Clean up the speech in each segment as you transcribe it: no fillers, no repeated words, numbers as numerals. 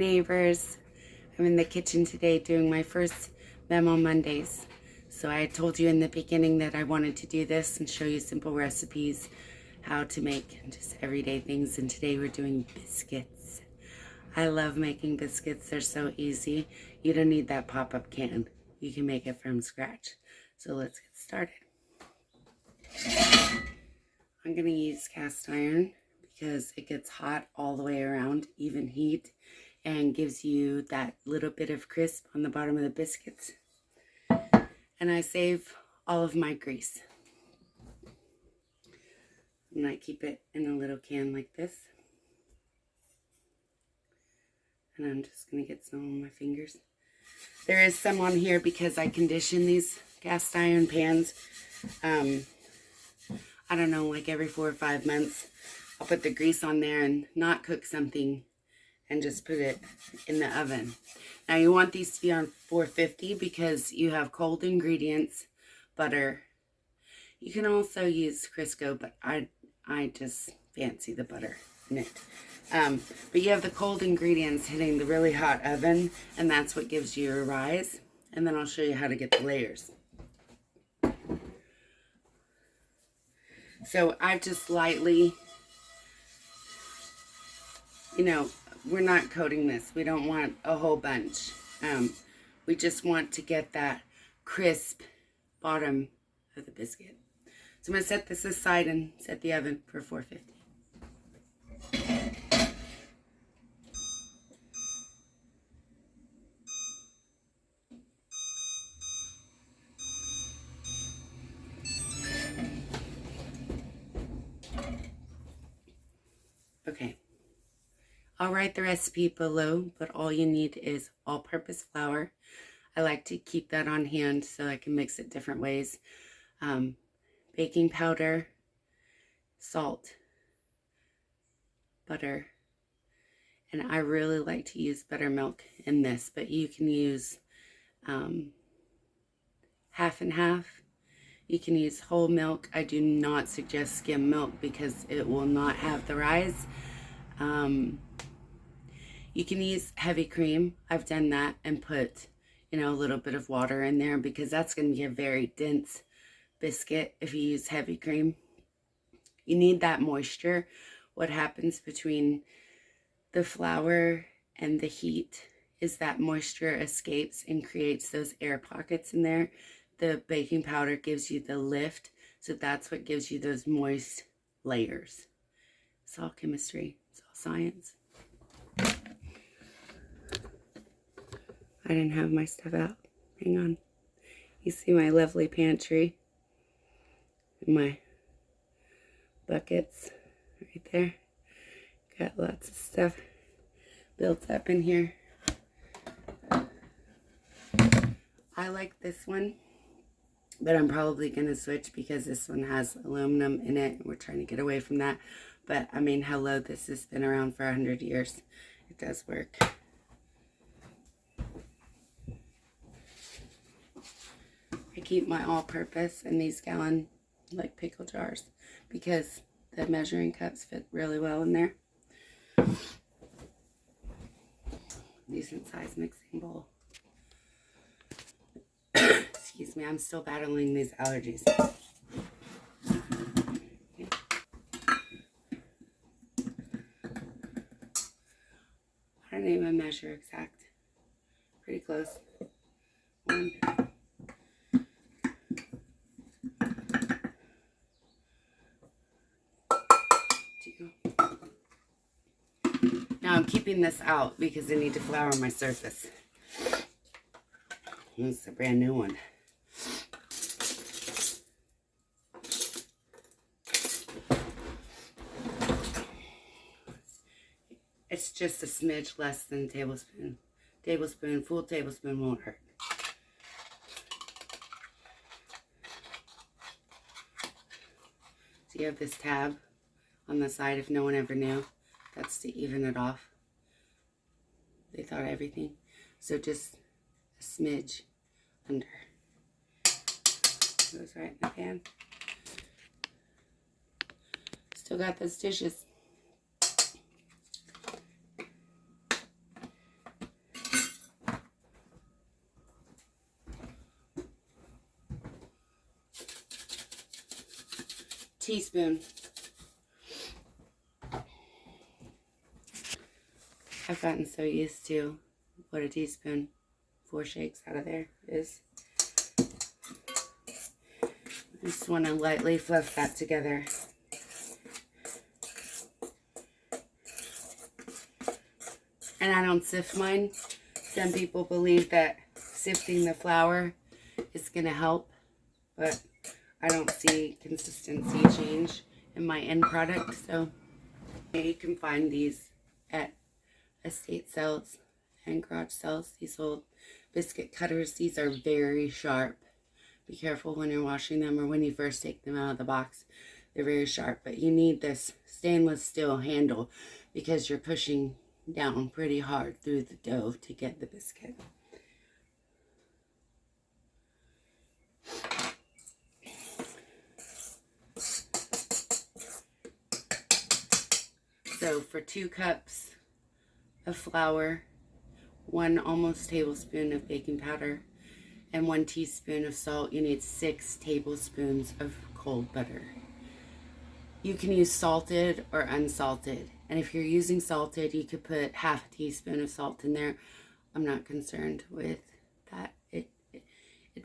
neighbors. I'm in the kitchen today doing my first Mamaw Mondays. So I told you in the beginning that I wanted to do this and show you simple recipes, how to make just everyday things, and today we're doing biscuits. I love making biscuits. They're so easy. You don't need that pop-up can. You can make it from scratch. So let's get started. I'm going to use cast iron because it gets hot all the way around, even heat, and gives you that little bit of crisp on the bottom of the biscuits. And I save all of my grease. And I keep it in a little can like this. And I'm just going to get some on my fingers. There is some on here because I condition these cast iron pans. I don't know, like every 4 or 5 months, I'll put the grease on there and not cook something and just put it in the oven. Now you want these to be on 450 because you have cold ingredients, butter. You can also use Crisco, but I just fancy the butter in it. But you have the cold ingredients hitting the really hot oven, and that's what gives you a rise. And then I'll show you how to get the layers. So I've just lightly, we're not coating this. We don't want a whole bunch. We just want to get that crisp bottom of the biscuit. So I'm going to set this aside and set the oven for 450. Okay, I'll write the recipe below, but all you need is all-purpose flour. I like to keep that on hand so I can mix it different ways. Baking powder, salt, butter, and I really like to use buttermilk in this, but you can use half and half. You can use whole milk. I do not suggest skim milk because it will not have the rise. You can use heavy cream. I've done that and put, a little bit of water in there because that's going to be a very dense biscuit if you use heavy cream. You need that moisture. What happens between the flour and the heat is that moisture escapes and creates those air pockets in there. The baking powder gives you the lift, so that's what gives you those moist layers. It's all chemistry. It's all science. I didn't have my stuff out. Hang on. You see my lovely pantry and my buckets right there. Got lots of stuff built up in here. I like this one, but I'm probably going to switch because this one has aluminum in it. And we're trying to get away from that. But, I mean, hello, this has been around for 100 years. It does work. I keep my all-purpose in these gallon, pickle jars because the measuring cups fit really well in there. Decent size mixing bowl. Excuse me, I'm still battling these allergies. Okay. I don't even measure exact. Pretty close. 1. 2. Now I'm keeping this out because I need to flour my surface. This is a brand new one. It's just a smidge less than a tablespoon. Full tablespoon won't hurt. So you have this tab on the side if no one ever knew. That's to even it off. They thought everything. So just a smidge under. Goes right in the pan. Still got those dishes. teaspoon. I've gotten so used to what a teaspoon, 4 shakes out of there is. I just want to lightly fluff that together. And I don't sift mine. Some people believe that sifting the flour is going to help, but I don't see consistency change in my end product. So you can find these at estate sales and garage sales. These old biscuit cutters, these are very sharp. Be careful when you're washing them or when you first take them out of the box. They're very sharp, but you need this stainless steel handle because you're pushing down pretty hard through the dough to get the biscuit. So for 2 cups of flour, 1 almost tablespoon of baking powder, and 1 teaspoon of salt, you need 6 tablespoons of cold butter. You can use salted or unsalted. And if you're using salted, you could put half a teaspoon of salt in there. I'm not concerned with that. It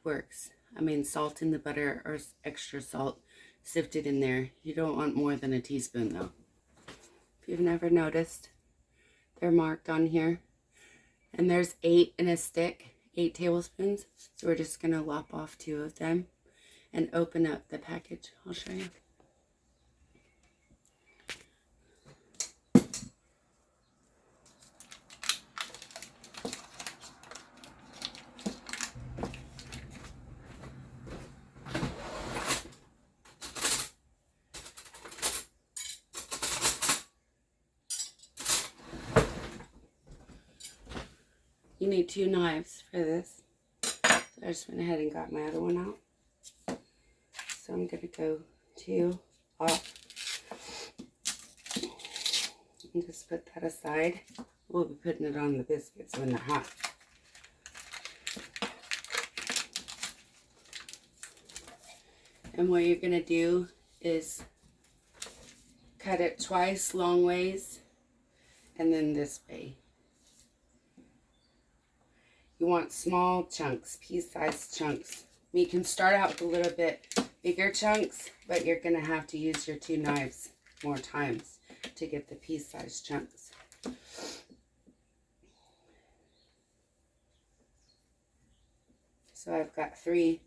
works. I mean, salt in the butter or extra salt sifted in there. You don't want more than a teaspoon though. If you've never noticed, they're marked on here. And there's 8 in a stick, 8 tablespoons. So we're just gonna lop off 2 of them and open up the package. I'll show you. You need 2 knives for this. So I just went ahead and got my other one out. So I'm going to go 2 off. And just put that aside. We'll be putting it on the biscuits when they're hot. And what you're going to do is cut it twice long ways and then this way. You want small chunks, pea-sized chunks. You can start out with a little bit bigger chunks, but you're going to have to use your 2 knives more times to get the pea-sized chunks. So I've got 3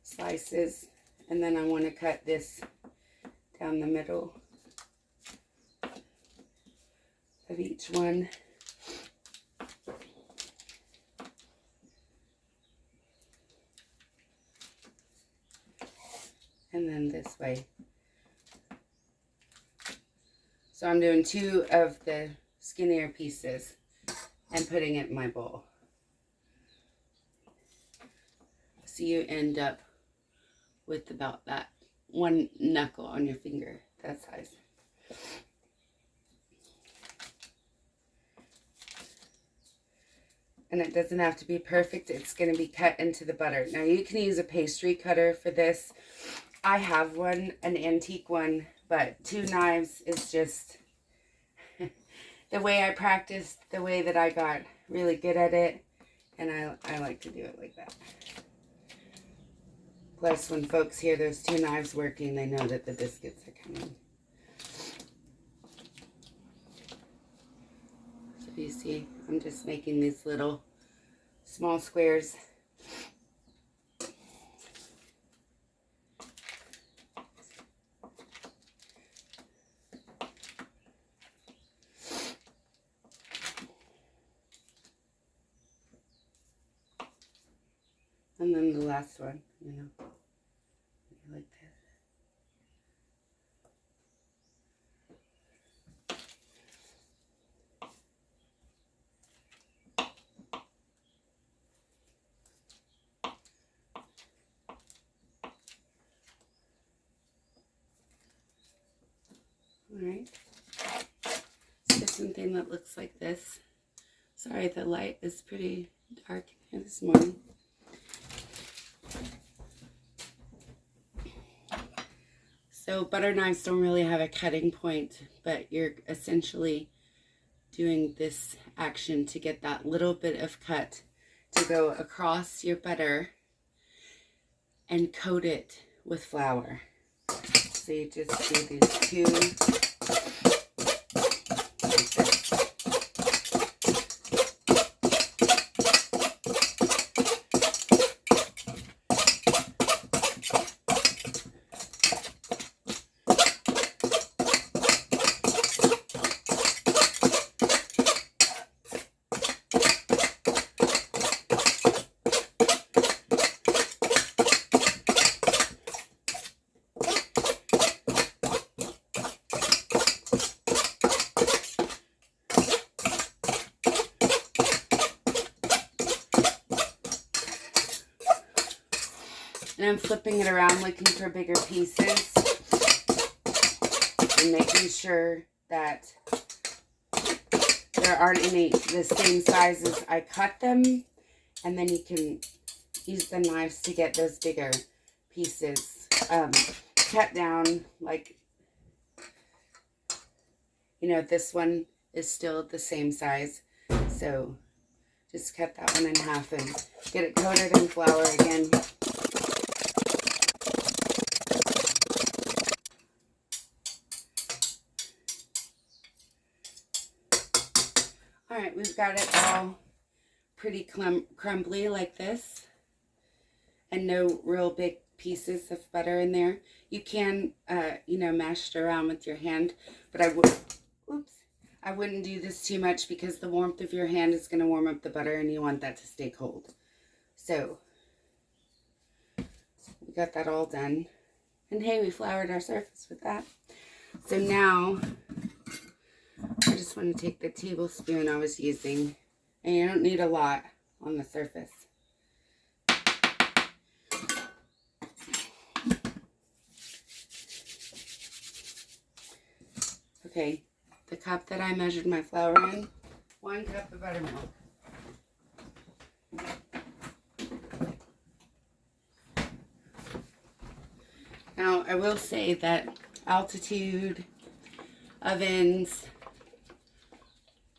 slices, and then I want to cut this down the middle of each one. And then this way. So I'm doing 2 of the skinnier pieces and putting it in my bowl. So you end up with about that 1 knuckle on your finger, that size. And it doesn't have to be perfect. It's going to be cut into the butter. Now you can use a pastry cutter for this. I have one, an antique one, but 2 knives is just the way I practiced, the way that I got really good at it, and I like to do it like that. Plus, when folks hear those 2 knives working, they know that the biscuits are coming. So you see, I'm just making these little small squares. And then the last one, you know, like that. Alright. Let's get something that looks like this. Sorry, the light is pretty dark here this morning. So butter knives don't really have a cutting point, but you're essentially doing this action to get that little bit of cut to go across your butter and coat it with flour. So you just do these two like this. And I'm flipping it around looking for bigger pieces and making sure that there aren't any the same size as I cut them. And then you can use the knives to get those bigger pieces cut down. Like, you know, this one is still the same size. So just cut that one in half and get it coated in flour again. Alright, we've got it all pretty crumbly like this. And no real big pieces of butter in there. You can, you know, mash it around with your hand. But I wouldn't do this too much because the warmth of your hand is going to warm up the butter and you want that to stay cold. So, we got that all done. And hey, we floured our surface with that. So now, I just want to take the tablespoon I was using, and you don't need a lot on the surface. Okay, the cup that I measured my flour in, 1 cup of buttermilk. Now, I will say that altitude, ovens,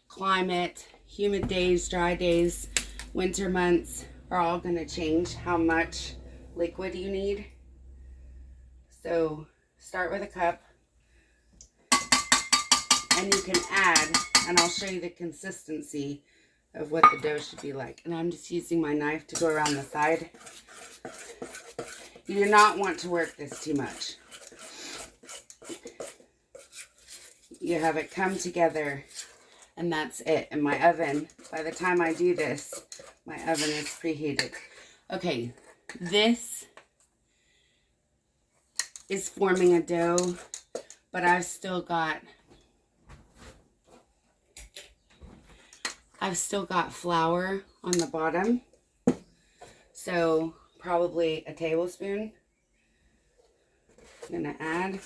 climate, humid days, dry days, winter months are all going to change how much liquid you need. So start with a cup and you can add, and I'll show you the consistency of what the dough should be like. And I'm just using my knife to go around the side. You do not want to work this too much. You have it come together. And that's it. And my oven, by the time I do this, my oven is preheated. Okay, this is forming a dough, but I've still got flour on the bottom. So probably a tablespoon. I'm gonna add.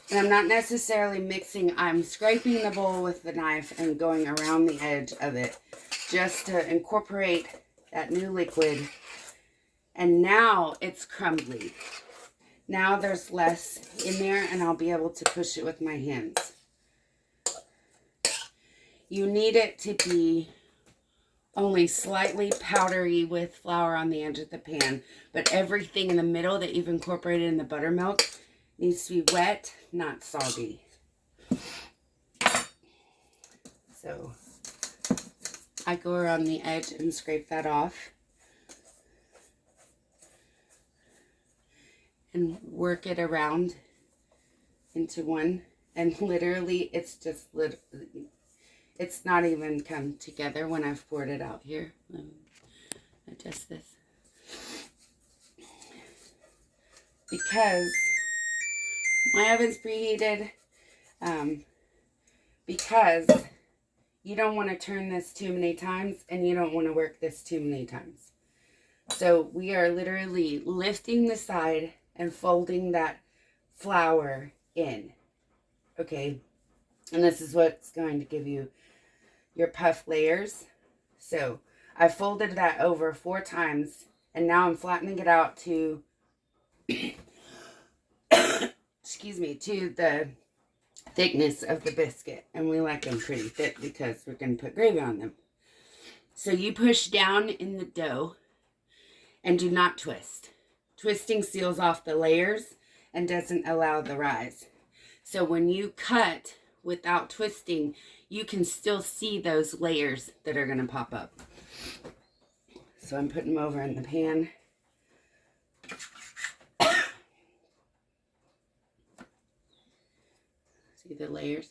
And I'm not necessarily mixing, I'm scraping the bowl with the knife and going around the edge of it just to incorporate that new liquid. And now it's crumbly. Now there's less in there and I'll be able to push it with my hands. You need it to be only slightly powdery with flour on the edge of the pan, but everything in the middle that you've incorporated in the buttermilk needs to be wet, not soggy. So I go around the edge and scrape that off. And work it around into one. And literally, it's just, it's not even come together when I've poured it out here. Let me adjust this. Because my oven's preheated, because you don't want to turn this too many times and you don't want to work this too many times. So we are literally lifting the side and folding that flour in. Okay, and this is what's going to give you your puff layers. So I folded that over 4 times and now I'm flattening it out to excuse me, to the thickness of the biscuit. And we like them pretty thick because we're going to put gravy on them. So you push down in the dough and do not twist. Twisting seals off the layers and doesn't allow the rise. So when you cut without twisting, you can still see those layers that are going to pop up. So I'm putting them over in the pan. See the layers?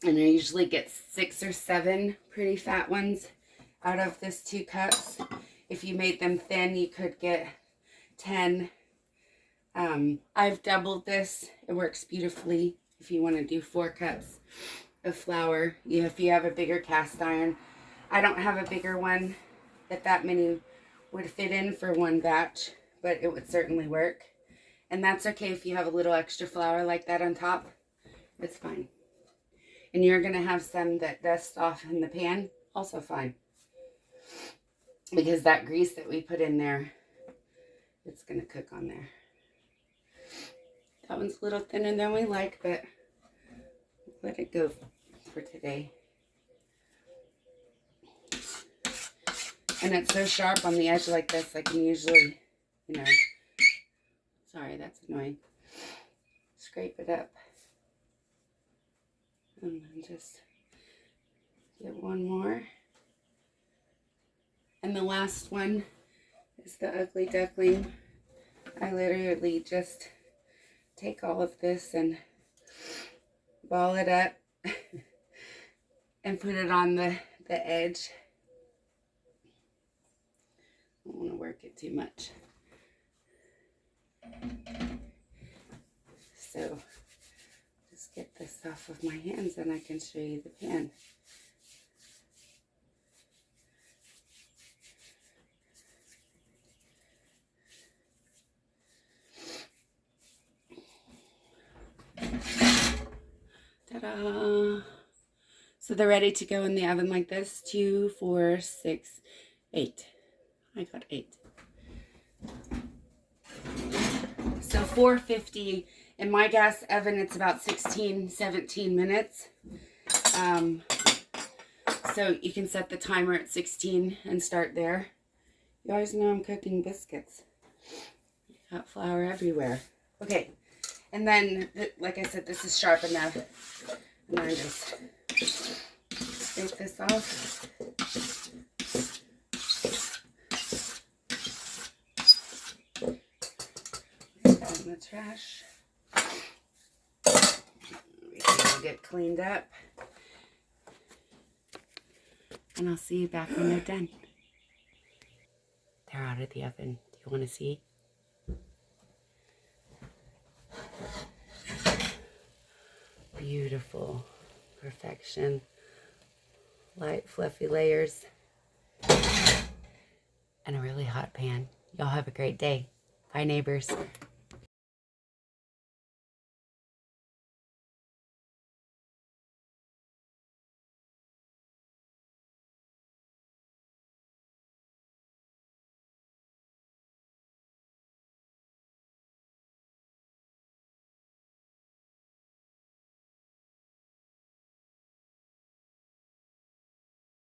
And I usually get 6 or 7 pretty fat ones out of this 2 cups. If you made them thin, you could get 10. I've doubled this. It works beautifully if you want to do 4 cups of flour. If you have a bigger cast iron. I don't have a bigger one that many would fit in for one batch, but it would certainly work. And that's okay if you have a little extra flour like that on top. It's fine. And you're going to have some that dust off in the pan, also fine. Because that grease that we put in there, it's going to cook on there. That one's a little thinner than we like, but let it go for today. And it's so sharp on the edge like this, I can usually, sorry, that's annoying. Scrape it up. And then just get one more. And the last one is the ugly duckling. I literally just take all of this and ball it up and put it on the edge. I don't want to work it too much. So just get this off of my hands and I can show you the pan. Ta-da! So they're ready to go in the oven like this. 2, 4, 6, 8. I got 8. So 450 in my gas oven, it's about 16, 17 minutes. So you can set the timer at 16 and start there. You always know I'm cooking biscuits. Got flour everywhere. Okay, and then, like I said, this is sharp enough. And I just scrape this off. In the trash. Everything will get cleaned up. And I'll see you back when they're done. They're out of the oven. Do you want to see? Beautiful. Perfection. Light, fluffy layers. And a really hot pan. Y'all have a great day. Bye, neighbors.